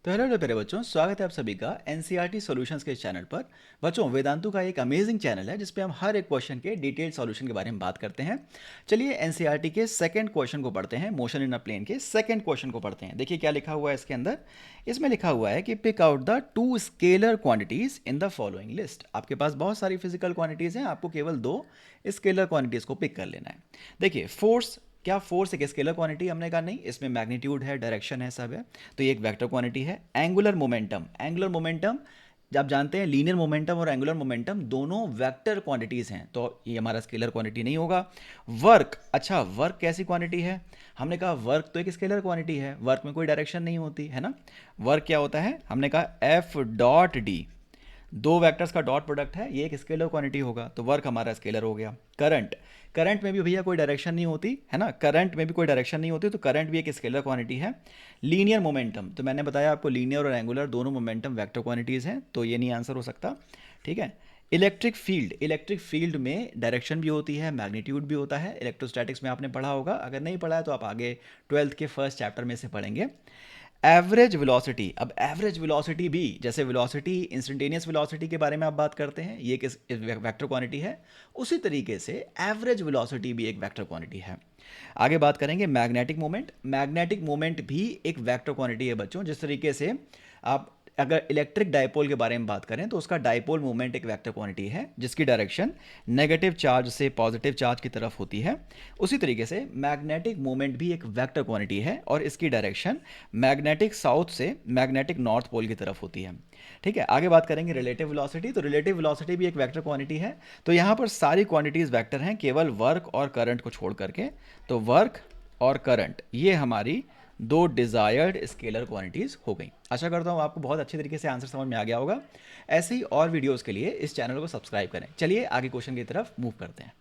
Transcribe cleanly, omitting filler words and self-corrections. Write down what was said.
तो हेलो प्यारे बच्चों, स्वागत है आप सभी का एनसीईआरटी सॉल्यूशंस के चैनल पर। बच्चों, वेदांतु का एक अमेजिंग चैनल है जिसपे हम हर एक क्वेश्चन के डिटेल्ड सॉल्यूशन के बारे में बात करते हैं। चलिए एनसीईआरटी के सेकंड क्वेश्चन को पढ़ते हैं। मोशन इन अ प्लेन के सेकंड क्वेश्चन को पढ़ते हैं। देखिए क्या लिखा हुआ है इसके अंदर। इसमें लिखा हुआ है कि pick out the two scalar quantities in the following list. आपके पास बहुत सारी फिजिकल क्वांटिटीज हैं, आपको केवल दो स्केलर क्वांटिटीज को पिक कर लेना है। देखिए फोर्स, क्या फोर्स एक स्केलर क्वांटिटी? हमने कहा नहीं, इसमें मैग्नीट्यूड है, डायरेक्शन है, सब है, तो ये एक वेक्टर क्वांटिटी है। एंगुलर मोमेंटम, एंगुलर मोमेंटम आप जानते हैं लीनियर मोमेंटम और एंगुलर मोमेंटम दोनों वेक्टर क्वांटिटीज हैं, तो ये हमारा स्केलर क्वांटिटी नहीं होगा। वर्क, अच्छा वर्क कैसी क्वांटिटी है? हमने कहा वर्क तो एक स्केलर क्वांटिटी है, वर्क में कोई डायरेक्शन नहीं होती है ना। वर्क क्या होता है? हमने कहा एफ डॉट डी, दो वेक्टर्स का डॉट प्रोडक्ट है, ये एक स्केलर क्वांटिटी होगा, तो वर्क हमारा स्केलर हो गया। करंट, करंट में भी भैया कोई डायरेक्शन नहीं होती है ना, करंट में भी कोई डायरेक्शन नहीं होती, तो करंट भी एक स्केलर क्वांटिटी है। लीनियर मोमेंटम, तो मैंने बताया आपको लीनियर और एंगुलर दोनों मोमेंटम वेक्टर क्वांटिटीज़ हैं, तो ये नहीं आंसर हो सकता। ठीक है। इलेक्ट्रिक फील्ड, इलेक्ट्रिक फील्ड में डायरेक्शन भी होती है, मैग्नीट्यूड भी होता है। इलेक्ट्रोस्टैटिक्स में आपने पढ़ा होगा, अगर नहीं पढ़ा है तो आप आगे ट्वेल्थ के फर्स्ट चैप्टर में से पढ़ेंगे। एवरेज वेलोसिटी, अब एवरेज वेलोसिटी भी, जैसे वेलोसिटी इंस्टेंटेनियस वेलोसिटी के बारे में आप बात करते हैं, ये किस वेक्टर क्वांटिटी है, उसी तरीके से एवरेज वेलोसिटी भी एक वेक्टर क्वांटिटी है। आगे बात करेंगे मैग्नेटिक मोमेंट। मैग्नेटिक मोमेंट भी एक वेक्टर क्वांटिटी है बच्चों। जिस तरीके से आप अगर इलेक्ट्रिक डायपोल के बारे में बात करें तो उसका डायपोल मोमेंट एक वेक्टर क्वांटिटी है जिसकी डायरेक्शन नेगेटिव चार्ज से पॉजिटिव चार्ज की तरफ होती है। उसी तरीके से मैग्नेटिक मोमेंट भी एक वेक्टर क्वांटिटी है और इसकी डायरेक्शन मैग्नेटिक साउथ से मैग्नेटिक नॉर्थ पोल की तरफ होती है। ठीक है। आगे बात करेंगे रिलेटिव वेलोसिटी। तो रिलेटिव वेलोसिटी भी एक वेक्टर क्वांटिटी है। तो यहाँ पर सारी क्वांटिटीज वेक्टर हैं केवल वर्क और करंट को छोड़ करके। तो वर्क और करंट ये हमारी दो डिजायर्ड स्केलर क्वांटिटीज हो गई। आशा करता हूँ आपको बहुत अच्छी तरीके से आंसर समझ में आ गया होगा। ऐसे ही और वीडियोस के लिए इस चैनल को सब्सक्राइब करें। चलिए आगे क्वेश्चन की तरफ मूव करते हैं।